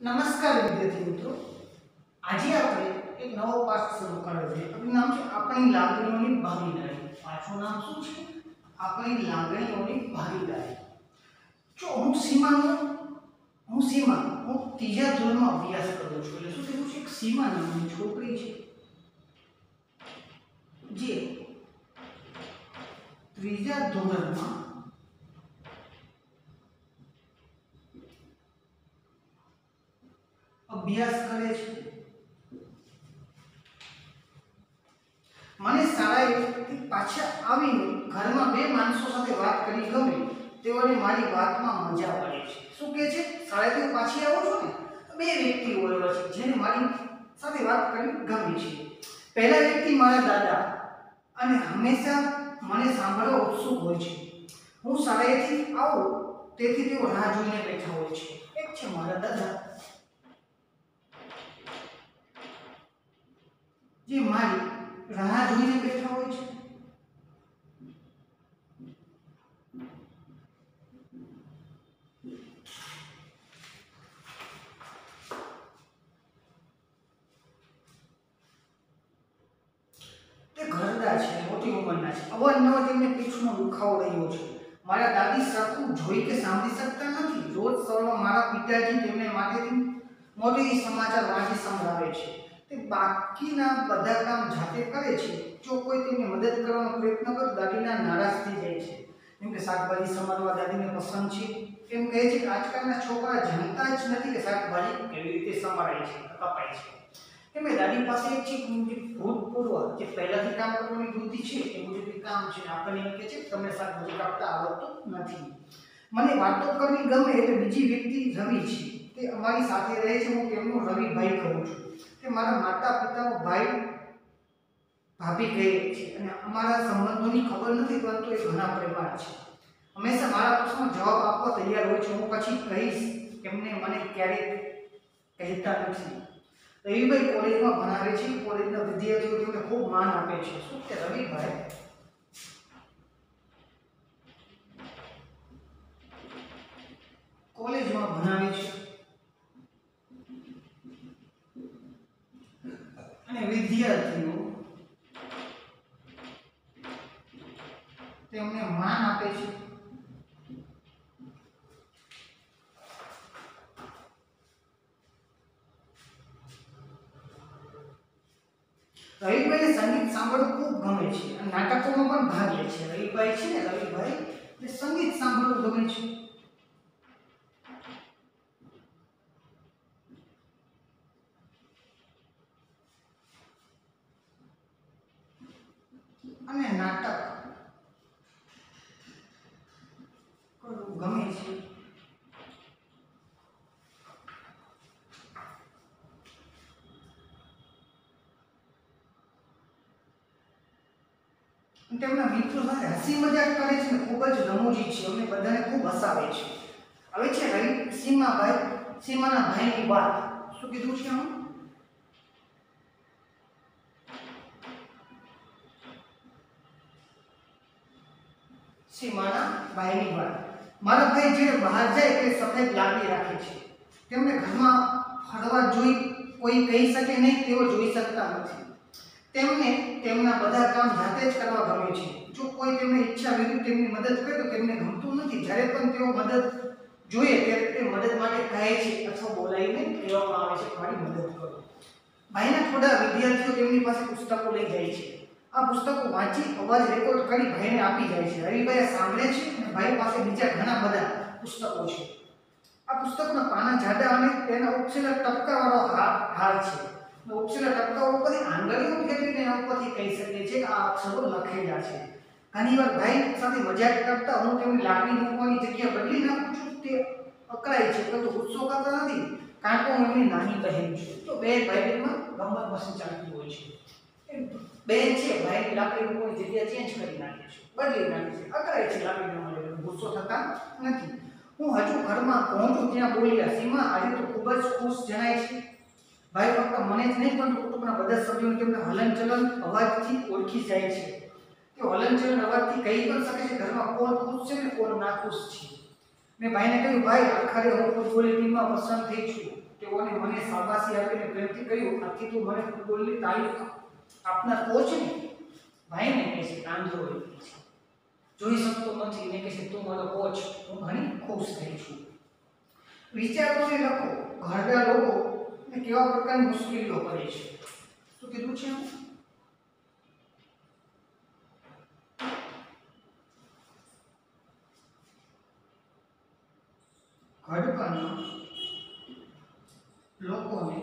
નમસ્કાર વિદ્યાર્થી મિત્રો, આજે આપણે એક નવો પાઠ શરૂ કર્યો છે. એનું નામ છે આપણી લાગણીઓની ભાગીદારી. પાઠનું નામ શું છે? આપણી લાગણીઓની ભાગીદારી. જો હું ત્રીજા ધોરણમાં અભ્યાસ કરું છું. એટલે શું થયું છે? એક સીમા નામની છોકરી છે જે ત્રીજા ધોરણમાં અભ્યાસ કરે છે. મને શાળાએથી પાછા આવીને ઘરમાં બે માણસો સાથે વાત કરી ગમે તેઓને મારી વાતમાં મજા પડે છે. શું કહે છે? શાળાએથી હું પાછી આવું છું ને, બે વ્યક્તિઓ એવા છે જેને મારી સાથે વાત કરી ગમે છે. પહેલા વ્યક્તિ મારા દાદા અને હંમેશા મને સાંભળવા ઉત્સુક હોય છે. હું શાળાએથી આવું તેથી તેઓ રાહ જોઈને બેઠા હોય છે. એક છે મારા દાદા જે મારી રાહ જોઈને બેઠા હોય છે. તે ઘરડા છે, મોટી ઉંમરના છે. અવારનવાર તેમને પીઠનો દુખાવો રહ્યો છે. મારા દાદી સરખું જોઈ કે સાંભળી શકતા નથી. રોજ સવારમાં મારા પિતાજી તેમને માટેથી મોટી સમાચાર વાંચી સંભળાવે છે. તે બાકીના બધા કામ જાતે કરે છે. જો કોઈ તેમને મદદ કરવાનો પ્રયત્ન કરે દાદીના નારાજ થઈ જાય છે. કેમ કે શાકભાજી સમારવા દાદીને પસંદ છે. એમ કહે છે કે આજકાલના છોકરા જાણતા જ નથી કે શાકભાજી કેવી રીતે સમારાય છે, કપાય છે. કેમ કે દાદી પાસે એક છે ભૂતપૂર્વ જે પહેલાથી કામ કરવાની વૃત્તિ છે એ મુજબની કામ છે. આપણને એમ કહે છે કે તમને શાકભાજી કાપતા આવડતું નથી. મને વાતો કરવી ગમે એટલે બીજી વ્યક્તિ રવિ છે. તે અમારી સાથે રહે છે. હું તેમનો રવિભાઈ કહું છું. તે મારા માતા પિતાનો ભાઈ ભાભી કહે છે અને અમારા સંબંધોની ખબર નથી, પરંતુ એ ઘણા પ્રેમાળ છે. હંમેશા મારા પ્રશ્નનો જવાબ આપવા તૈયાર હોય છે. હું પછી કહીશ એમને મને ક્યારેક કહેતા નથી. રવિભાઈ કોલેજમાં ભણાવે છે. કોલેજના વિદ્યાર્થીઓ તેમને ખૂબ માન આપે છે. શું કે રવિભાઈ કોલેજમાં ભણાવે છે અને વિદ્યાર્થીઓ તેમને માન આપે છે. રવિભાઈને સંગીત સાંભળવું ખૂબ ગમે છે અને નાટકોમાં પણ ભાગ લે છે. રવિભાઈ છે ને, રવિભાઈ એ સંગીત સાંભળવું ગમે છે. અને નાટક કરવું ગમે છે. તેમના મિત્રો સાથે હસી મજાક કરે છે ને ખૂબ જ રમૂજી છે. અમને બધાને ખૂબ હસાવે છે. હવે છે સીમાના ભાઈની વાત. શું કીધું છે આમ? સીમાના ભાઈની વાત. મારા ભાઈ જ્યારે બહાર જાય તે સફેદ લાગણી રાખે છે. તેમને ઘરમાં ફરવા જોઈ કોઈ કહી શકે નહીં, તેઓ જોઈ શકતા નથી. તેમને તેમના બધા કામ જાતે જ કરવા ગમે છે. જો કોઈ તેમની ઈચ્છા વિરુદ્ધ તેમની મદદ કરે તો તેમને ગમતું નથી. જ્યારે પણ તેઓ મદદ જોઈએ ત્યારે તે મદદ માટે કહે છે અથવા બોલાવીને કહેવામાં આવે છે કે મારી મદદ કરો. ભાઈના થોડા વિદ્યાર્થીઓ તેમની પાસે પુસ્તકો લઈ જાય છે. આ પુસ્તકો વાંચી અવાજ રેકોર્ડ કરી ભાઈને આપી જાય છે. રવિભાઈ સાંભળે છે અને ભાઈ પાસે બીજા ઘણા બધા પુસ્તકો છે. આ પુસ્તકના પાના જાડા અને તેના ઉપસેલા ટપકાવાળો હાર છે. ઉપસેલા ટપકા ઉપરથી આંગળીઓ ફેરવીને એના ઉપરથી કહી શકીએ છીએ કે આ અક્ષરો લખેલા છે. ઘણીવાર ભાઈ સાથે મજાક કરતા હું તેમની લાકડી મૂકવાની જગ્યા બદલી નાખું છું. તે અકળાય છે પરંતુ ગુસ્સો કરતા નથી, કારણ કે હું એમની નાની બહેન છું. તો બે ભાઈ બહેનમાં ગમત મસ્તી ચાલતી હોય છે. બેન છે, ભાઈની લાકડી મૂકવાની જગ્યા ચેન્જ કરી નાખે છે, બદલી નાખે છે, અકળાય છે લાકડી મૂકવાની, ગુસ્સો થતા નથી. હું હજુ ઘરમાં પહોંચું ત્યાં બોલ્યા, સીમા આજે તો ખૂબ જ ખુશ જણાય છે. ભાઈ ફક્ત મને જ નહીં પરંતુ કુટુંબના બધા સભ્યોને તેમના હલનચલન અવાજથી ઓળખી જાય છે. તે હલનચલન અવાજથી કહી પણ શકે છે ઘરમાં કોણ ખુશ છે ને કોણ નાખુશ છે. મેં ભાઈને કહ્યું, ભાઈ આખરે હું ફૂટબોલની ટીમમાં પસંદ થઈ છું. તેઓને મને શાબાશી આપીને પ્રેમથી કહ્યું, આથી તું મને ફૂટબોલની તાલીમ આપનાર કોચને ભાઈને કહે છે આંધળો વ્યક્તિ છે, જોઈ શકતો નથી ને કહે છે તું મારો કોચ, હું ઘણી ખુશ થઈ છું. વિચારોને લખો, ઘરડા લોકો ને કેવા પ્રકારની મુશ્કેલીઓ પડે છે. શું કીધું છે? ઘડપણના લોકોને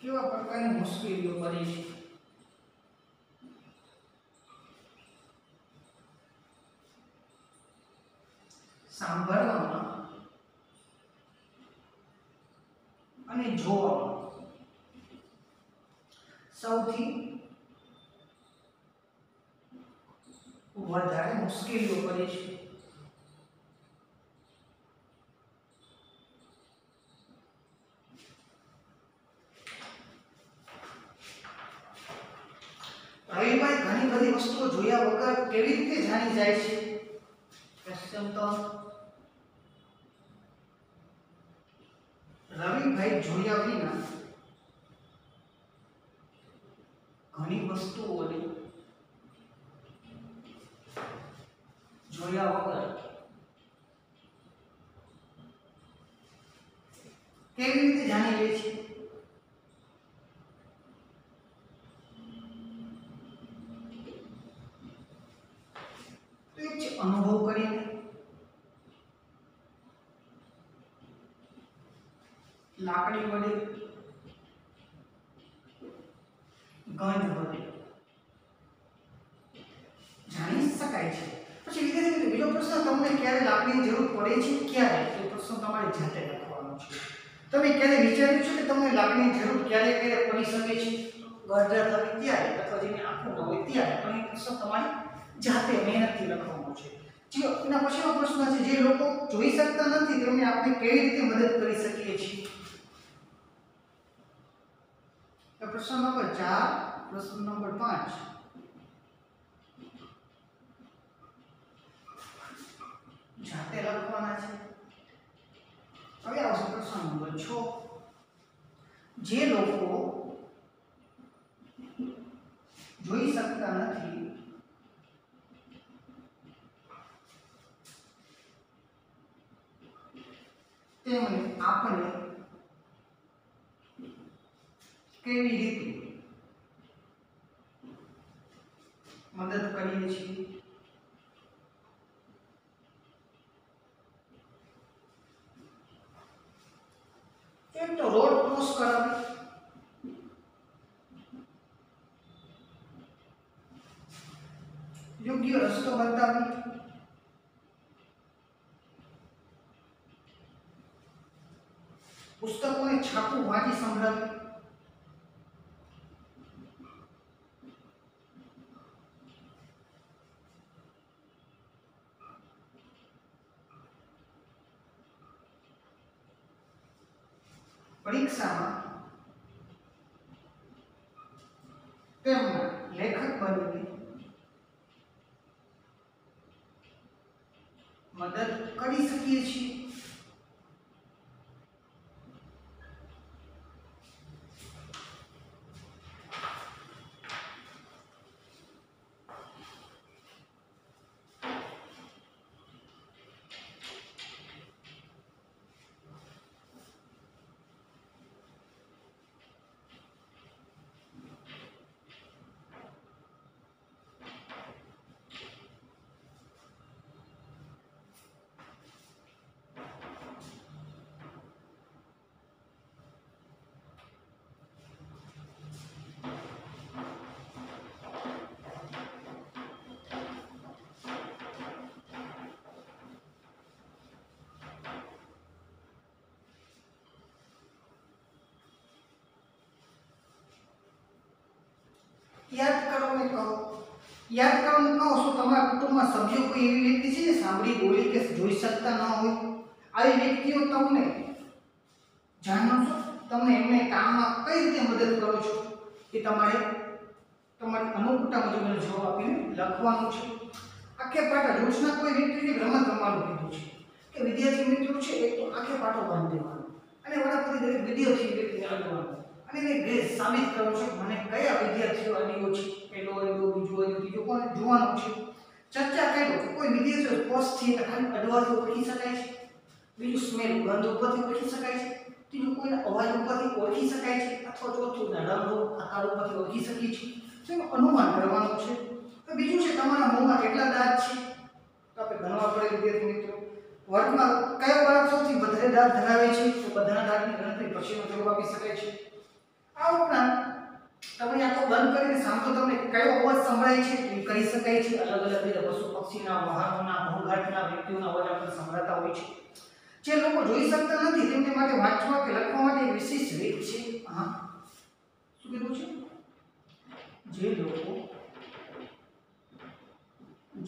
કેવા પ્રકારની મુશ્કેલીઓ પડે છે. સાંભળવામાં અને જોવામાં સૌથી વધારે મુશ્કેલીઓ પડે છે. રવિભાઈ ઘણી બધી વસ્તુઓ જોયા વગર કેવી રીતે જાણી જાય છે? ક્વેશ્ચન તો રવિભાઈ જોયા વિના ઘણી વસ્તુઓને જોયા વગર કેવી રીતે જાણી લે છે? તો એક છે અનુભવ કરીને, લાકડી વડે, ગંધ વડે જાણી શકાય છે. પછી વિદ્યાર્થી બીજો પ્રશ્ન, તમને ક્યારે લાકડીની જરૂર પડે છે? ક્યારે? એ પ્રશ્ન તમારે જાતે લખવાનો છે. તમે ક્યારે વિચાર્યું છે કે તમને લાકડીની જરૂર ક્યારે ક્યારે પડી શકે છે? ગરજા થવી ત્યારે, અથવા જેની આંખો ન હોય ત્યારે. પણ એ પ્રશ્ન તમારે જાતે મહેનતથી લખવાનો છે. એના પછીનો પ્રશ્ન છે, જે લોકો જોઈ શકતા નથી તેમને આપણે કેવી રીતે મદદ કરી શકીએ છીએ? પ્રશ્ન નંબર 4, પ્રશ્ન નંબર 5 જાતે લખવાના છે. હવે આવશે પ્રશ્ન નંબર 6, જે લોકો જોઈ શકતા નથી તેમને આપણે કેવી રીતે મદદ કરીએ છીએ? એક તો રોડ ક્રોસ કરાવી, યોગ્ય રસ્તો બતાવી, પુસ્તકોને છાપું વાંચી સંભળાવી, પરીક્ષામાં તેમના લેખક બનીને મદદ કરી શકીએ છીએ. યાદ કરો ને કહો. યાદ કરો ને કહો. શું તમારા કુટુંબમાં સભ્યો કોઈ એવી વ્યક્તિ છે જે સાંભળી, બોલી કે જોઈ શકતા ન હોય? આવી વ્યક્તિઓ તમને જાણો છો? તમને એમને કામમાં કઈ રીતે મદદ કરો છો? એ તમારે તમારી અનુકૂળતા મુજબનો જવાબ આપીને લખવાનું છે. આખે પાટા રોજના કોઈ વ્યક્તિને રમત રમવાનું કીધું છે કે વિદ્યાર્થી મિત્રો છે એક તો આખે પાટો બાંધી દેવાનો અને વડા પછી દરેક વિદ્યાર્થી વ્યક્તિને અડવાનું અને એને ગ્રેસ સાબિત કરવાનું છે મને કયા વિદ્યાર્થીઓ અડીઓ છે, પહેલો અડીઓ, બીજો અડીઓ, ત્રીજો કોણ જોવાનું છે. ચર્ચા કરો કે કોઈ વિદ્યાર્થીઓ સ્પષ્ટ છે ખાલી અડવાથી ઓળખી શકાય છે, બીજું સ્મેલ ગંધ ઉપરથી ઓળખી શકાય છે, ત્રીજું કોઈના અવાજ ઉપરથી ઓળખી શકાય છે અથવા ચોથું રંગો આકાર ઉપરથી ઓળખી શકીએ છીએ. તો એનું અનુમાન કરવાનું છે. તો બીજું છે તમારા મોંમાં કેટલા દાંત છે તો આપણે ગણવા પડે વિદ્યાર્થી મિત્રો. વર્ગમાં કયો બાળક સૌથી વધારે દાંત ધરાવે છે તો બધાના દાંતની ગણતરી પછીનો જવાબ આપી શકાય છે. આ ઉપરાંત તમે આંખો બંધ કરીને સાંભળો તમને કયો અવાજ સંભળાય છે એ કરી શકાય છે. અલગ અલગ રીતે પશુ પક્ષીના, વાહનોના, ઘોંઘાટના, વ્યક્તિઓના અવાજ આપણે સંભળાતા હોય છે. જે લોકો જોઈ શકતા નથી તેમને માટે વાંચવા કે લખવા માટે એક વિશેષ રીત છે. હા, શું કીધું છે? જે લોકો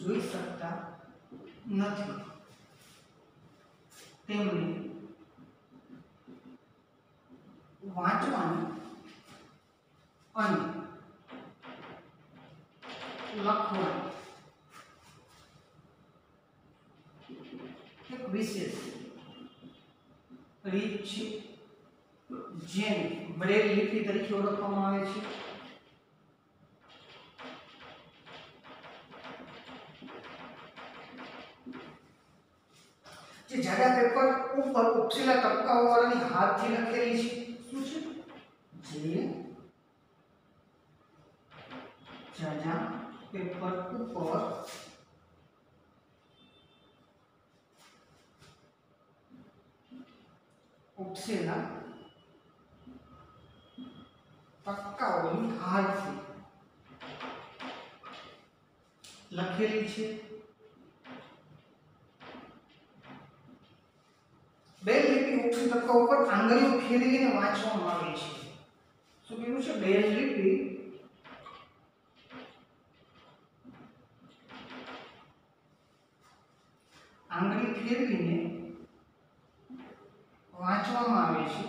જોઈ શકતા નથી તેમને વાંચવાની અને લખવાની એક વિશેષ રીત છે જેને બ્રેલ લિપિ તરીકે ઓળખવામાં આવે છે. જે જાડા પેપર ઉપર ઉપસેલા ટપકાઓ વાળાની હાથથી લખેલી છે. શું છે? જે જાડા પેપર ઉપર ઉપસેલા ટપકાઓની હાથથી લખેલી છે. બેલ લિપિ ઉપસી ટપકા ઉપર આંગળીઓ ફેરવીને વાંચવામાં આવે છે. શું કીધું છે? બેલ લિપિ આંગળી ફેરવીને વાંચવામાં આવે છે.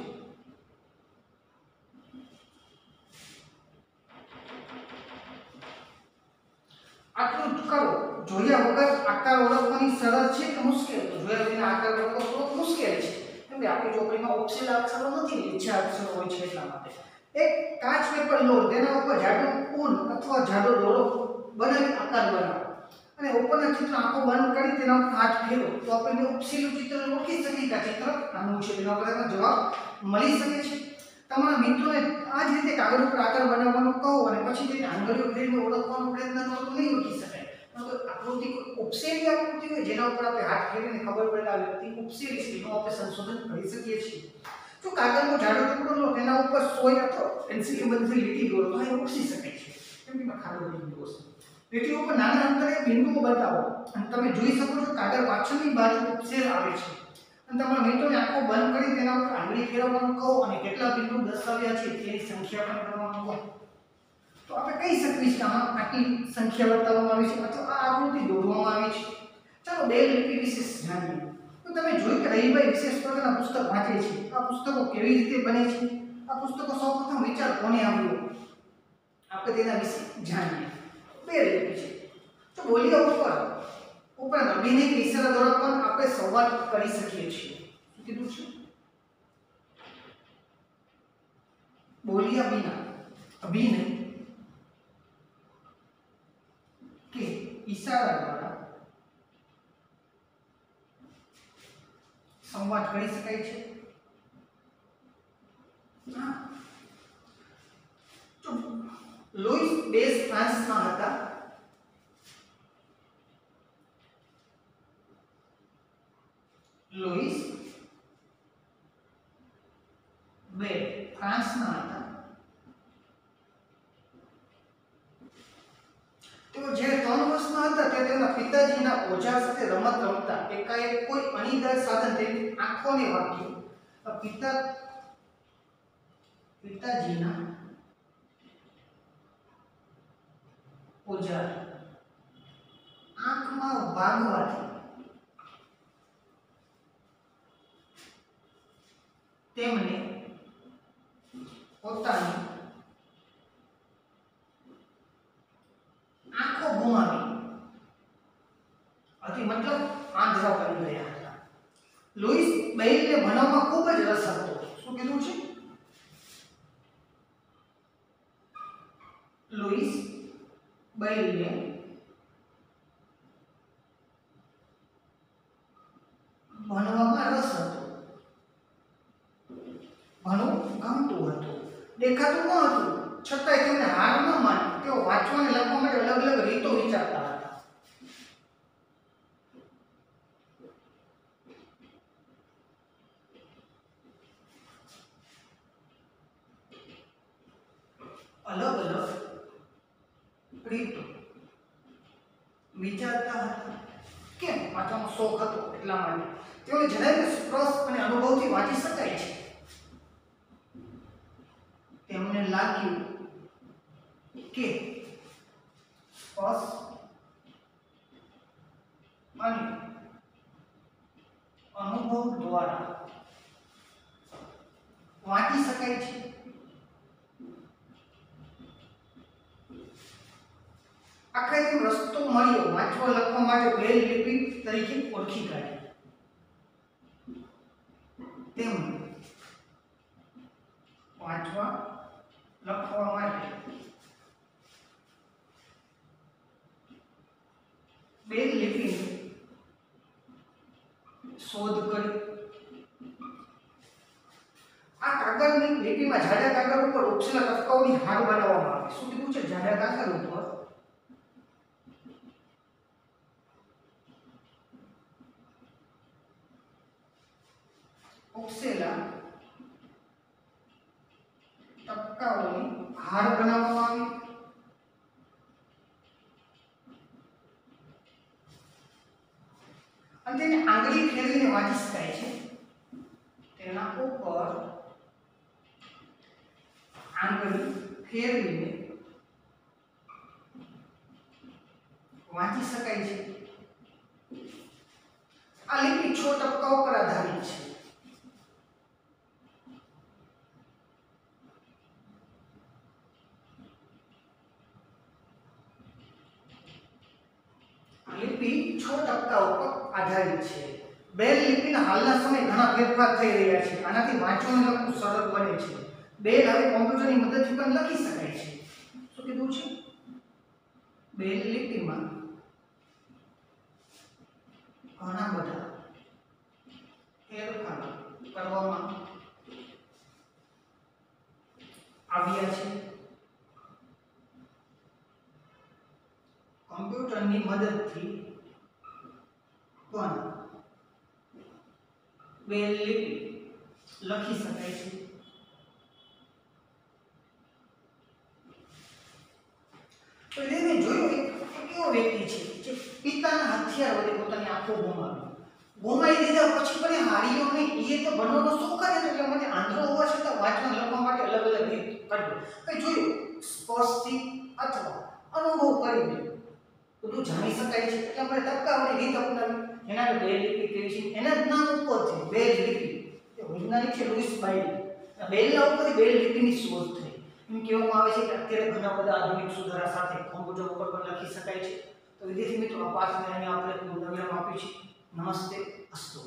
આટલું જ કરો. જોયા વગર આકાર ઓળખવાની સરળ છે કે મુશ્કેલ? તો જોયા વગર આકાર ઓળખવો મુશ્કેલ છે કેમ કે આપણી ચોપડીમાં ઉપસેલા અક્ષરો નથી, નીચા અક્ષરો હોય છે એટલા માટે. એક કાચ પેપર લો, તેના ઉપર જાડું ઊન અથવા જાડો દોરો બનાવી આકાર બનાવો અને ઉપરના ચિત્ર આંખો બંધ કરી તેના ઉપર હાથ ફેરવો તો આપણને ઉપસેલું ચિત્ર ઓળખી શકીએ કે આ ચિત્ર આનું છે. તેના પર જવાબ મળી શકે છે. તમારા મિત્રોને આ જ રીતે કાગળ ઉપર આકાર બનાવવાનું કહો અને પછી તેને આંગળીઓ ફેરવીને ઓળખવાનો પ્રયત્ન કરો તો નહીં ઓળખી શકાય. આકૃતિ ઉપસેલી આકૃતિ હોય જેના ઉપર આપણે હાથ ફેરવીને ખબર પડે કે આ વ્યક્તિ ઉપસેલી છે એનું આપણે સંશોધન કરી શકીએ છીએ. જો કાગળનો જાડો ટુકડો લો, તેના ઉપર સોય અથવા પેન્સિલની મદદથી લીટી દોરો તો એ ઉપસી શકાય છે કેમ કે ખાલી બિંદુઓ છે. લીટી ઉપર નાના અંતરે બિંદુઓ બતાવો અને તમે જોઈ શકો છો કાગળ પાછળની બાજુ ઉપસેલ આવે છે અને તમારા મિત્રોને આંખો બંધ કરી તેના ઉપર આંગળી ફેરવવાનું કહો અને કેટલા બિંદુ દર્શાવ્યા છે તેની સંખ્યા પણ કરવાનું કહો તો આપણે કહી શકીએ કે આમાં આટલી સંખ્યા બતાવવામાં આવી છે અથવા આ આકૃતિ દોરવામાં આવી છે. ચાલો બેલ લિપિ વિશે જાણીએ. તો તમે જોઈ કે રહીભાઈ વિશેષ પ્રકારના પુસ્તક વાંચે છે. આ પુસ્તકો કેવી રીતે બને છે? આ પુસ્તકો સૌપ્રથમ વિચાર કોને આવ્યો? આપણે તેના વિશે જાણીએ. બેલ લિપિ છે તો બોલિયા ઉપરાંત અભિનય કે ઇશારા દ્વારા પણ આપણે સંવાદ કરી શકીએ છીએ. શું કીધું છે? બોલિયા વિના અભિનય કે ઇશારા દ્વારા સંવાદ કરી શકાય છે. તો લુઈસ બેસ ફ્રાન્સના હતા. લુઈસ બે ફ્રાન્સના હતા. તેઓ જે 3 વર્ષના હતા તે તેના પિતાજીના ઓજાર સાથે રમત રમતા એકાએક કોઈ અણીદાર સાધન તેની આંખોને વાગ્યું. પિતાજીના ઓજાર આંખમાં વાગવાથી તેમને પોતાની ભણવામાં ખૂબ જ રસ હતો. શું કીધું છે? લુઈસ બ્રેઇલને ભણવામાં રસ હતો, ભણવું ગમતું હતું, દેખાતું ન હતું, છતાંય તેમને હાર ન માની તેઓ વાંચવા અને લખવા માટે અલગ અલગ રીતો વિચારતા હતા. અલગ અલગ રીતો વિચારતા હતા. કેમ? વાંચવાનો શોખ હતો એટલા માટે. તેઓને જણાવ્યું કે સ્પર્શ અને અનુભવથી વાંચી શકાય છે. તેમને લાગ્યું કે સ્પર્શ અને અનુભવ દ્વારા વાંચી શકાય છે. આખરે તેમ રસ્તો મળ્યો. વાંચવા લખવા માટે બ્રેઇલ લિપિ તરીકે ઓળખી કાઢી. તેમણે વાંચવા લખવા માટે બ્રેઇલ લિપિની શોધ કરી. આ કાગળની લિપિમાં જાડા કાગળ ઉપર ઉછેલા ટપકાઓની હાર બનાવવામાં આવે. શું કીધું છે? જાડા કાગળ ઉપર ઉછેલા ટપકાઓની હાર બનાવવામાં આવી. અને તેને આંગળી ફેરવીને વાંચી શકાય છે. તેના ઉપર આંગળી ફેરવીને વાંચી શકાય છે. આ લિપિ 6 ટપકાઓ પર આધારિત છે. લિપિ 6 ટપકાઓ પર આધારિત છે. બ્રેઇલ લિપિના હાલના સમયે ઘણા ફેરફાર થઈ રહ્યા છે. આનાથી વાંચવું અને લખવું સરળ બને છે. બ્રેઇલ હવે કોમ્પ્યુટરની મદદથી પણ લખી શકાય છે. શું કીધું છે? બ્રેઇલ લિપિમાં ઘણા બધા ફેરફાર કરવામાં આવ્યા છે. કોમ્પ્યુટરની મદદથી પણ બ્રેઇલ લિપિ લખી શકાય છે. તો એને જોયું એક એવો વ્યક્તિ છે જે પિતાના હથિયાર વડે પોતાની આંખો ગુમાવી દીધા પછી પણ એ હાર્યો નહીં. એ તો ભણવાનો શોખ જ હતો એટલે મને આંધળો હોવા છતાં વાંચવા લખવા માટે અલગ અલગ રીત કાઢ્યો. કઈ જોયું સ્પર્શથી અથવા અનુભવ કરીને બધું જાણી શકાય છે. એટલે આપણે ટપકાઓની રીત અપનાવી. એના બ્રેઇલ લિપિ કેવી છે એના જ નામ ઉપરથી બ્રેઇલ લિપિ એ વૈજ્ઞાનિક છે લુઈસ બ્રેઇલ. બ્રેઇલના ઉપરથી બ્રેઇલ લિપિની શોધ થઈ. એમ કહેવામાં આવે છે કે અત્યારે ઘણા બધા આધુનિક સુધારા સાથે કોમ્પ્યુટર ઉપર પણ લખી શકાય છે. તો વિદ્યાર્થી મિત્રો આ પાઠને આપણે વિરામ આપ્યું છે. નમસ્તે અસ્તુ.